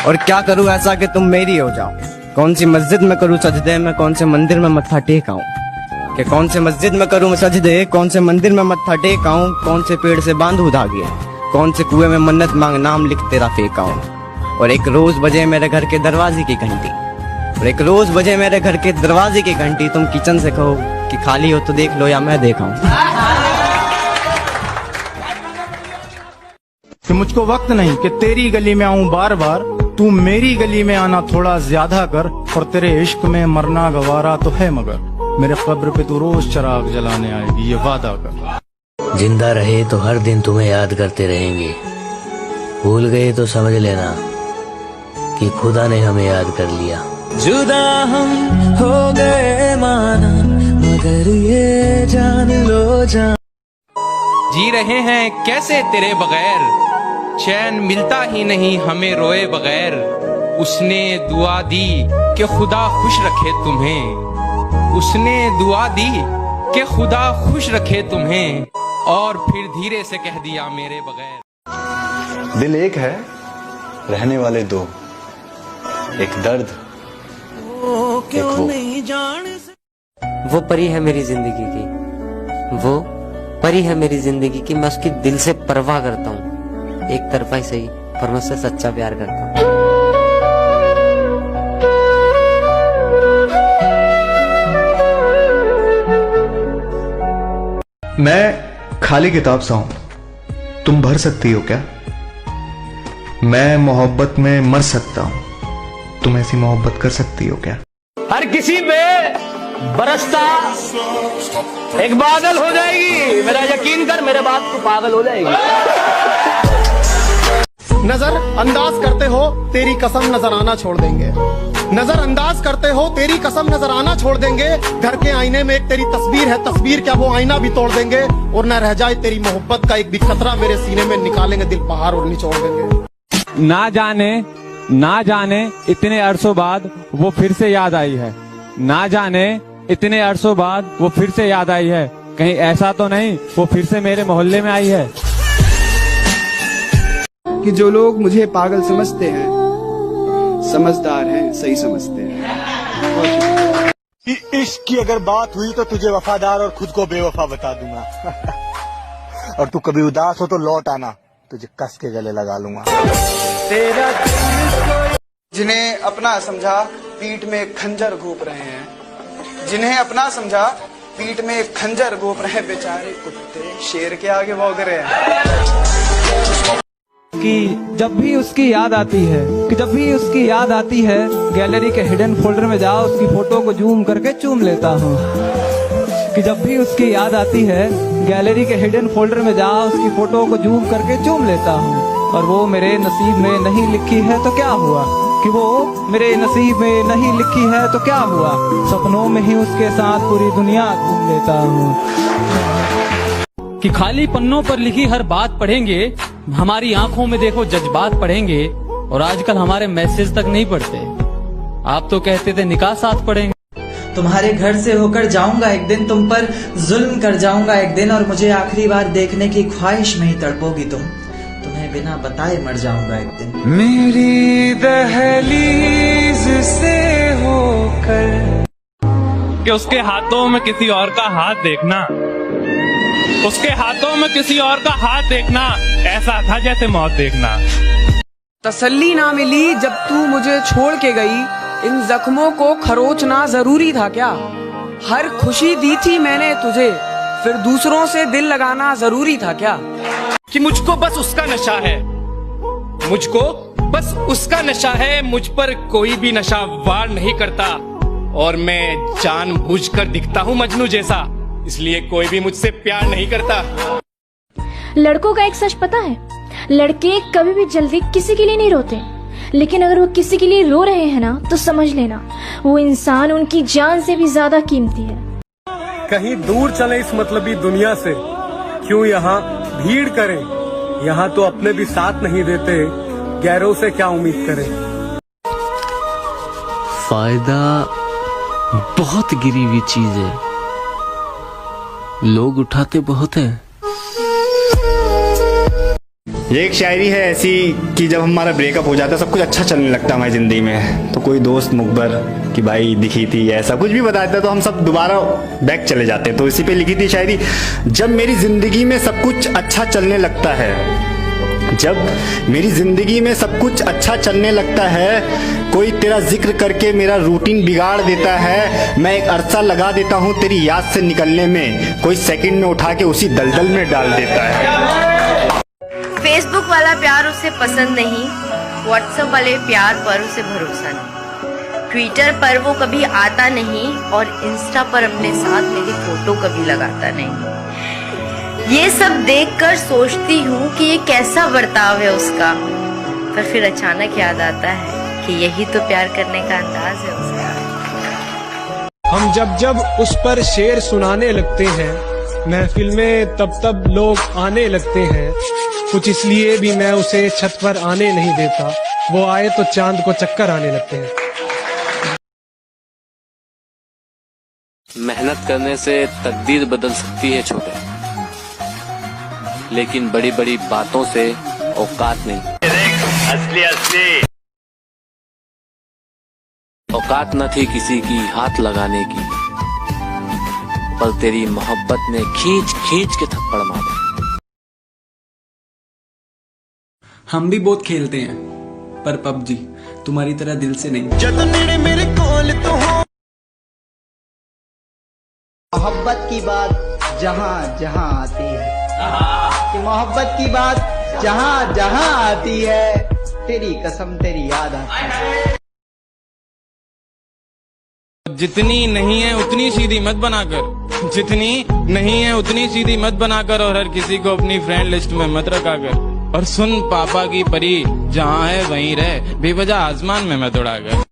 और क्या करूँ ऐसा कि तुम मेरी हो जाओ? कौन सी मस्जिद में करूँ सजदे, मैं कौन से मंदिर में मत्था टेकाऊं? कि कौन से मस्जिद में करूँ सजदे, कौन से मंदिर में मत्था टेकाऊं? कौन से पेड़ से बांधू धागे, कौन से कुएं में मन्नत मांग नाम लिख तेरा फेंकाऊं? और एक रोज बजे मेरे घर के दरवाजे की घंटी, और एक रोज बजे मेरे घर के दरवाजे की घंटी, तुम किचन से कहो कि खाली हो तो देख लो या मैं देखाऊं। कि मुझको वक्त नहीं कि तेरी गली में आऊं बार बार, तू मेरी गली में आना थोड़ा ज्यादा कर, और तेरे इश्क में मरना गवारा तो है मगर मेरे कब्र पे तू रोज चिराग जलाने आएगी, ये वादा कर। जिंदा रहे तो हर दिन तुम्हें याद करते रहेंगे, भूल गए तो समझ लेना कि खुदा ने हमें याद कर लिया। जुदा हम हो गए माना, मगर ये जान लो जान। जी रहे हैं कैसे तेरे बगैर, चैन मिलता ही नहीं हमें रोए बगैर। उसने दुआ दी कि खुदा खुश रखे तुम्हें, उसने दुआ दी कि खुदा खुश रखे तुम्हें, और फिर धीरे से कह दिया मेरे बगैर। दिल एक है रहने वाले दो, एक दर्द एक वो परी है मेरी जिंदगी की, वो परी है मेरी जिंदगी की। मैं उसकी दिल से परवाह करता हूँ, एक तरफा ही सही पर मैं उससे सच्चा प्यार करता हूँ। मैं खाली किताब सा हूं, तुम भर सकती हो क्या? मैं मोहब्बत में मर सकता हूं, तुम ऐसी मोहब्बत कर सकती हो क्या? हर किसी पे बरसता एक बादल हो जाएगी, मेरा यकीन कर, मेरे बात तू पागल हो जाएगी। नजर अंदाज करते हो तेरी कसम नजर आना छोड़ देंगे, नजर अंदाज करते हो तेरी कसम नजर आना छोड़ देंगे। घर के आईने में एक तेरी तस्वीर है, तस्वीर क्या वो आईना भी तोड़ देंगे, और न रह जाए तेरी मोहब्बत का एक भी खतरा मेरे सीने में, निकालेंगे दिल पहाड़ और निचोड़ देंगे। ना जाने इतने अरसों बाद वो फिर से याद आई है, ना जाने इतने अरसों बाद वो फिर से याद आई है। कहीं ऐसा तो नहीं वो फिर से मेरे मोहल्ले में आई है। कि जो लोग मुझे पागल समझते हैं, समझदार हैं, सही समझते हैं। इश्क की अगर बात हुई तो तुझे वफादार और खुद को बेवफा बता दूंगा। और तू कभी उदास हो तो लौट आना, तुझे कस के गले लगा लूंगा। जिन्हें अपना समझा पीठ में खंजर घोंप रहे हैं, जिन्हें अपना समझा पीठ में खंजर घोंप रहे हैं, बेचारे कुत्ते शेर के आगे भौंक रहे हैं। कि जब भी उसकी याद आती है, कि जब भी उसकी याद आती है, गैलरी के हिडन फोल्डर में जाओ उसकी फोटो को जूम करके चूम लेता हूँ। कि जब भी उसकी याद आती है, गैलरी के हिडन फोल्डर में जाओ उसकी फोटो को जूम करके चूम लेता हूँ। और वो मेरे नसीब में नहीं लिखी है तो क्या हुआ, कि वो मेरे नसीब में नहीं लिखी है तो क्या हुआ, सपनों में ही उसके साथ पूरी दुनिया घूम लेता हूँ। कि खाली पन्नों पर लिखी हर बात पढ़ेंगे, हमारी आंखों में देखो जज्बात पढ़ेंगे, और आजकल हमारे मैसेज तक नहीं पढ़ते। आप तो कहते थे निकाह साथ पढ़ेंगे। तुम्हारे घर से होकर जाऊंगा एक दिन, तुम पर जुल्म कर जाऊंगा एक दिन, और मुझे आखिरी बार देखने की ख्वाहिश में ही तड़पोगी तुम, तुम्हें बिना बताए मर जाऊंगा एक दिन। मेरी दहलीज से होकर, कि उसके हाथों में किसी और का हाथ देखना, उसके हाथों में किसी और का हाथ देखना ऐसा था जैसे मौत देखना। तसल्ली ना मिली जब तू मुझे छोड़ के गई, इन जख्मों को खरोचना जरूरी था क्या? हर खुशी दी थी मैंने तुझे, फिर दूसरों से दिल लगाना जरूरी था क्या? कि मुझको बस उसका नशा है, मुझको बस उसका नशा है, मुझ पर कोई भी नशा वार नहीं करता, और मैं जानबूझकर दिखता हूँ मजनू जैसा, इसलिए कोई भी मुझसे प्यार नहीं करता। लड़कों का एक सच पता है, लड़के कभी भी जल्दी किसी के लिए नहीं रोते, लेकिन अगर वो किसी के लिए रो रहे हैं ना तो समझ लेना वो इंसान उनकी जान से भी ज्यादा कीमती है। कहीं दूर चले इस मतलबी दुनिया से, क्यों यहाँ भीड़ करें, यहाँ तो अपने भी साथ नहीं देते, गैरों से क्या उम्मीद करें। फायदा बहुत गिरी हुई चीज है, लोग उठाते बहुत हैं। ये एक शायरी है ऐसी कि जब हमारा ब्रेकअप हो जाता है सब कुछ अच्छा चलने लगता है हमारी ज़िंदगी में, तो कोई दोस्त मुखबर कि भाई दिखी थी ऐसा कुछ भी बताता है तो हम सब दोबारा बैक चले जाते हैं। तो इसी पे लिखी थी शायरी, जब मेरी ज़िंदगी में सब कुछ अच्छा चलने लगता है, जब मेरी ज़िंदगी में सब कुछ अच्छा चलने लगता है, कोई तेरा जिक्र करके मेरा रूटीन बिगाड़ देता है, मैं एक अरसा लगा देता हूँ तेरी याद से निकलने में, कोई सेकंड में उठा के उसी दलदल में डाल देता है। फेसबुक वाला प्यार उसे पसंद नहीं, व्हाट्सएप वाले प्यार पर उसे भरोसा नहीं, ट्विटर पर वो कभी आता नहीं और इंस्टा पर अपने साथ मेरी फोटो कभी लगाता नहीं। ये सब देखकर सोचती हूँ कि ये कैसा बर्ताव है उसका, पर फिर अचानक याद आता है कि यही तो प्यार करने का अंदाज है उसका। हम जब जब उस पर शेर सुनाने लगते हैं, महफिल में तब तब लोग आने लगते हैं, कुछ इसलिए भी मैं उसे छत पर आने नहीं देता, वो आए तो चांद को चक्कर आने लगते हैं। मेहनत करने से तकदीर बदल सकती है छोटे, लेकिन बड़ी बड़ी बातों से औकात नहीं। असली असली औकात न थी किसी की हाथ लगाने की, पर तेरी मोहब्बत ने खींच खींच के थप्पड़ मारे। हम भी बहुत खेलते हैं पर पबजी तुम्हारी तरह दिल से नहीं। मेरे कोल तो हो मोहब्बत की बात जहाँ जहाँ आती है, कि मोहब्बत की बात जहाँ जहाँ आती है, तेरी कसम तेरी याद आती है। जितनी नहीं है उतनी सीधी मत बनाकर, जितनी नहीं है उतनी सीधी मत बनाकर, और हर किसी को अपनी फ्रेंड लिस्ट में मत रखा कर। और सुन पापा की परी, जहाँ है वहीं रह, बेवजह आसमान में मत उड़ा कर।